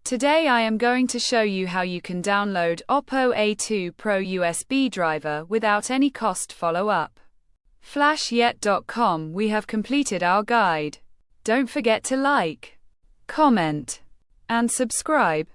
Today I am going to show you how you can download Oppo A2 Pro USB driver without any cost. Follow up. Flashyet.com. We have completed our guide. Don't forget to like, comment, and subscribe.